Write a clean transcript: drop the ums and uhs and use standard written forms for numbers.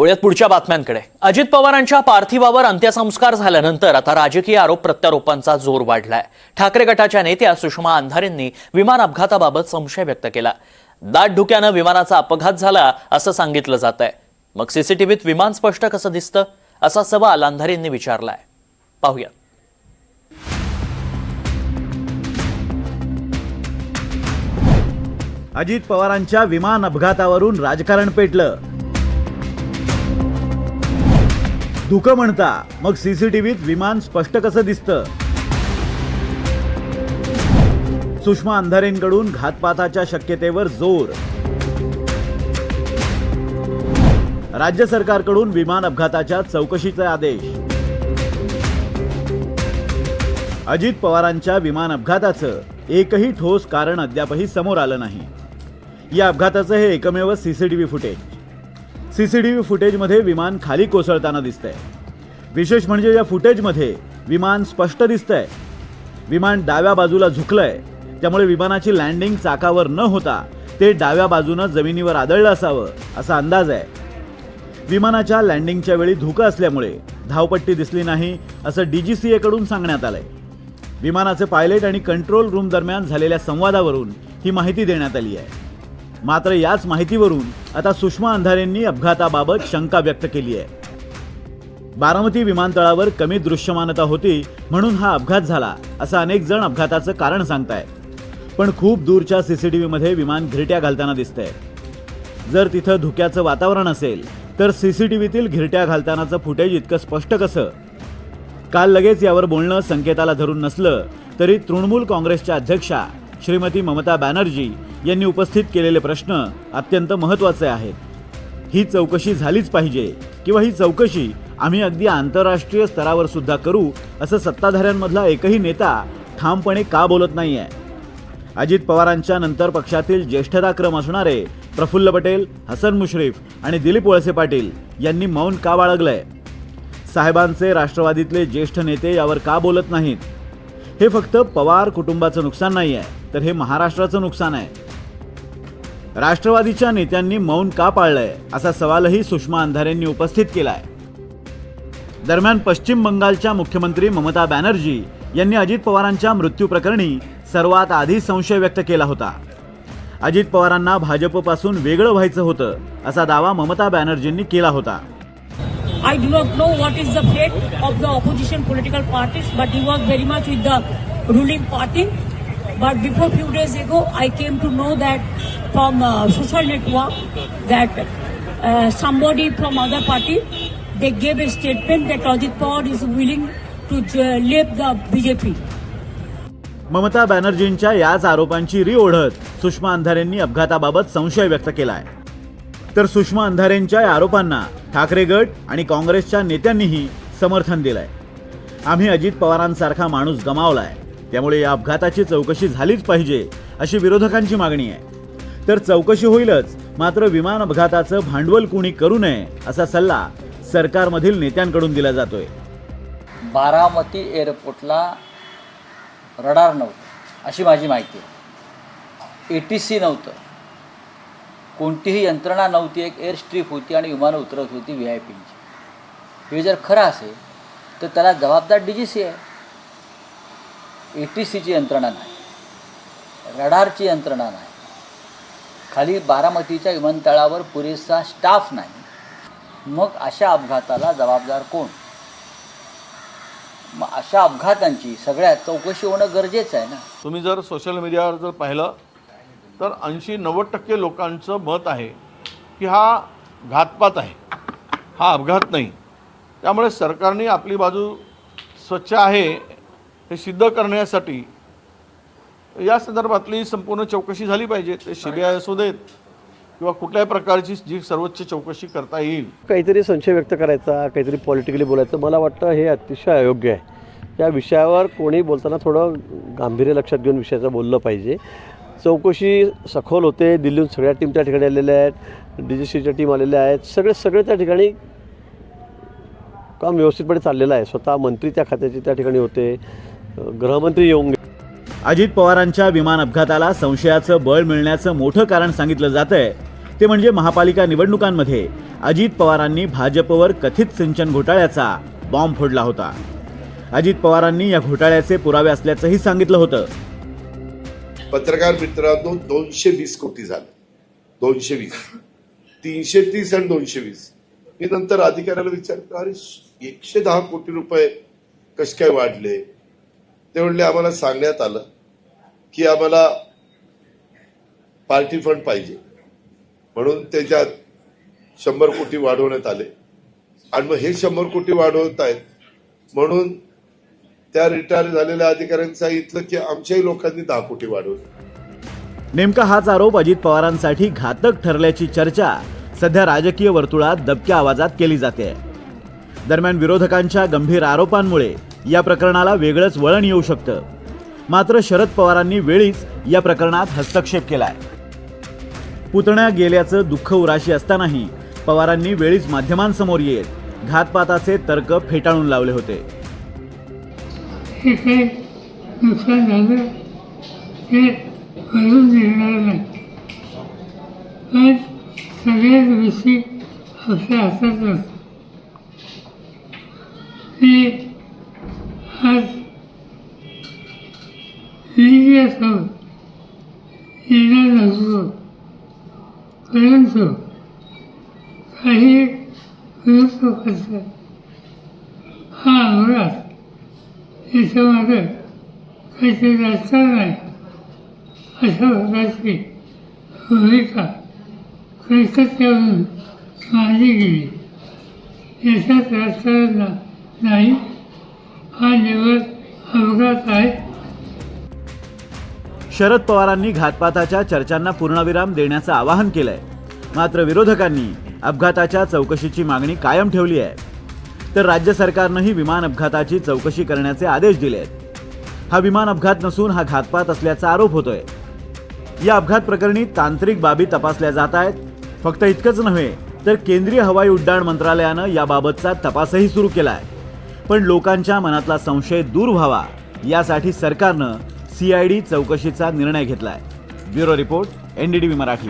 वळूयात पुढच्या बातम्यांकडे। अजित पवारांच्या पार्थिवावर अंत्यसंस्कार झाल्यानंतर आता राजकीय आरोप प्रत्यारोपांचा जोर वाढलाय। ठाकरे गटाच्या नेत्या सुषमा अंधारेंनी विमान अपघाताबाबत संशय व्यक्त केला। दाट धुक्याने विमानाचा अपघात झाला असं सांगितलं जातंय। मग सीसीटीव्हीत विमान स्पष्ट कसं दिसतं असा सवाल अंधारेंनी विचारलाय। पाहूया। अजित पवारांच्या विमान अपघातावरून राजकारण पेटलं। धुकं म्हणता मग सीसीटीव्हीत विमान स्पष्ट कसं दिसतं? सुषमा अंधारेंकडून घातपाताच्या शक्यतेवर जोर। राज्य सरकारकडून विमान अपघाताच्या चौकशीचे आदेश। अजित पवारांच्या विमान अपघाताचं एकही ठोस कारण अद्यापही समोर आलं नाही। या अपघाताचं हे एकमेव सीसीटीव्ही फुटेज। सीसीटीव्ही फुटेजमध्ये विमान खाली कोसळताना दिसतंय। विशेष म्हणजे या फुटेजमध्ये विमान स्पष्ट दिसतंय। विमान डाव्या बाजूला झुकलंय, त्यामुळे विमानाची लँडिंग चाकावर न होता ते डाव्या बाजूने जमिनीवर आदळलं असावं असा अंदाज आहे। विमानाच्या लँडिंगच्या वेळी धुकं असल्यामुळे धावपट्टी दिसली नाही असं DGCA कडून सांगण्यात आलंय। विमानाचे पायलट आणि कंट्रोल रूम दरम्यान झालेल्या संवादावरून ही माहिती देण्यात आली आहे। मात्र याच माहितीवरून आता सुषमा अंधारेंनी अपघाताबाबत शंका व्यक्त केली आहे। बारामती विमानतळावर कमी दृश्यमानता होती म्हणून हा अपघात झाला असं अनेक जण अपघाताचं कारण सांगतायत। पण खूप दूरच्या सीसीटीव्हीमध्ये विमान घिरट्या घालताना दिसतंय। जर तिथं धुक्याचं वातावरण असेल तर सीसीटीव्हीतील घिरट्या घालतानाचं फुटेज इतकं स्पष्ट कसं? काल लगेच यावर बोलणं संकेताला धरून नसलं तरी तृणमूल काँग्रेसच्या अध्यक्षा श्रीमती ममता बॅनर्जी यांनी उपस्थित केलेले प्रश्न अत्यंत महत्त्वाचे आहेत। ही चौकशी झालीच पाहिजे किंवा ही चौकशी आम्ही अगदी आंतरराष्ट्रीय स्तरावर सुद्धा करू असं सत्ताधाऱ्यांमधला एकही नेता ठामपणे का बोलत नाहीये? अजित पवारांच्या नंतर पक्षातील ज्येष्ठताक्रम असणारे प्रफुल्ल पटेल, हसन मुश्रीफ आणि दिलीप वळसे पाटील यांनी मौन का बाळगलंय? साहेबांचे राष्ट्रवादीतले ज्येष्ठ नेते यावर का बोलत नाहीत? हे फक्त पवार कुटुंबाचं नुकसान नाही आहे, तर हे महाराष्ट्राचं नुकसान आहे। राष्ट्रवादीच्या नेत्यांनी मौन का पाळलंय असा सवालही सुषमा अंधारेंनी उपस्थित केलाय। दरम्यान पश्चिम बंगालच्या मुख्यमंत्री ममता बॅनर्जी यांनी अजित पवारांच्या मृत्यू प्रकरणी सर्वात आधी संशय व्यक्त केला होता। अजित पवारांना भाजपपासून वेगळं व्हायचं होतं असा दावा ममता बॅनर्जींनी केला होता। I do not know what is the fate of the opposition political parties, but he was very much with the ruling party. But before few days ago, I came to know that from social network that somebody from other party, they gave a statement that Ajit Pawar is willing to leave the BJP. Mamata बॅनर्जींच्या याच आरोपांची री ओढत सुषमा अंधारेंनी अपघाताबाबत संशय व्यक्त केलाय। तर सुषमा अंधारेंच्या या आरोपांना ठाकरे गट आणि काँग्रेसच्या नेत्यांनीही समर्थन दिलंय। आम्ही अजित पवारांसारखा माणूस गमावलाय, त्यामुळे या अपघाताची चौकशी झालीच पाहिजे अशी विरोधकांची मागणी आहे। तर चौकशी होईलच, मात्र विमान अपघाताचं भांडवल कुणी करू नये असा सल्ला सरकारमधील नेत्यांकडून दिला जातोय। बारामती एअरपोर्टला रडार नव्हतं अशी माझी माहिती आहे। ATC नव्हतं, कोणतीही यंत्रणा नव्हती, एक एअर स्ट्रीप होती आणि विमानं उतरत होती VIPंची। हे जर खरं असेल तर त्याला जबाबदार DGCA आहे। ATCची यंत्रणा नाही, रडारची यंत्रणा नाही, खाली बारामतीच्या विमानतळावर पुरेसा स्टाफ नाही, मग अशा अपघाताला जबाबदार कोण? मग अशा अपघातांची सगळ्यात चौकशी होणं गरजेचं आहे ना। तुम्ही जर सोशल मीडियावर जर पाहिलं तर 80-90% लोकांचं मत आहे की हा घातपात आहे, हा अपघात नाही। त्यामुळे सरकारने आपली बाजू स्वच्छ आहे हे सिद्ध करण्यासाठी या संदर्भातली संपूर्ण चौकशी झाली पाहिजे। ते CBI असू देत किंवा कुठल्याही प्रकारची जी सर्वोच्च चौकशी करता येईल। काहीतरी संशय व्यक्त करायचा, काहीतरी पॉलिटिकली बोलायचं, मला वाटतं हे अतिशय अयोग्य आहे। या विषयावर कोणी बोलताना थोडं गांभीर्य लक्षात घेऊन विषयाचं बोललं पाहिजे। चौकशी सखोल होते, दिल्लीहून सगळ्या टीम त्या ठिकाणी आलेल्या आहेत, DGCच्या टीम आलेल्या आहेत, सगळे त्या ठिकाणी काम व्यवस्थितपणे चाललेलं आहे। स्वतः मंत्री त्या खात्याचे त्या ठिकाणी होते, गृहमंत्री येऊन गेले। अजित पवारांच्या विमान अपघाताला संशयाचं बळ मिळण्याचं मोठं कारण सांगितलं जातंय ते म्हणजे महापालिका निवडणुकांमध्ये अजित पवारांनी भाजपवर कथित सिंचन घोटाळ्याचा बॉम्ब फोडला होता. अजित पवारांनी या घोटाळ्याचे पुरावे असल्याचंही सांगितलं होतं. पत्रकार मित्रांनो, 220 कोटी झाले. 220, 330 आणि 220. मी नंतर अधिकाऱ्याला विचारलं, अरे 110 कोटी रुपये कसे काय वाढले? ते म्हणले आम्हाला सांगण्यात आलं की आम्हाला पार्टी फंड पाहिजे म्हणून त्याच्यात 100 कोटी वाढवण्यात आले आणि मग हे 100 कोटी वाढवत आहेत म्हणून त्या रिटायर झालेल्या अधिकाऱ्यांनी सांगितलं की आमच्याही लोकांनी 10 कोटी वाढवले. नेमका हाच आरोप अजित पवारांसाठी घातक ठरल्याची चर्चा सध्या राजकीय वर्तुळात दबक्या आवाजात केली जाते. दरम्यान विरोधकांच्या गंभीर आरोपांमुळे या प्रकरणाला वेगळंच वळण येऊ शकतं. मात्र शरद पवारांनी वेळीच या प्रकरणात हस्तक्षेप केलाय. पुतण्या गेल्याचं दुःख उराशी असतानाही पवारांनी वेळीच माध्यमांसमोर येत घातपाताचे तर्क फेटाळून लावले होते. हे काही नुकसान झालं ते भरून निघणार नाही. पण सगळ्याच गोष्टी आपल्या हातात नसतात. मी आज मीडियासमोर येणार नसतो, परंतु काही विरोधक असतात. हा अंगरात याच्यामध्ये काहीतरी राजकारण आहे अशा प्रकारची भूमिका कलकत्त्यावरून मांडली गेली. याच्यात राजकारण नाही, हा निवड अपघात आहे. शरद पवारांनी घातपाताच्या चर्चांना पूर्णविराम देण्याचं आवाहन केलंय. मात्र विरोधकांनी अपघाताच्या चौकशीची मागणी कायम ठेवली आहे. तर राज्य सरकारनंही विमान अपघाताची चौकशी करण्याचे आदेश दिलेत. हा विमान अपघात नसून हा घातपात असल्याचा आरोप होतोय. या अपघात प्रकरणी तांत्रिक बाबी तपासल्या जात आहेत. फक्त इतकंच नव्हे तर केंद्रीय हवाई उड्डाण मंत्रालयानं याबाबतचा तपासही सुरू केलाय. पण लोकांच्या मनातला संशय दूर व्हावा यासाठी सरकारनं CID चौकशीचा निर्णय घेतलाय. Bureau report, NDTV Marathi.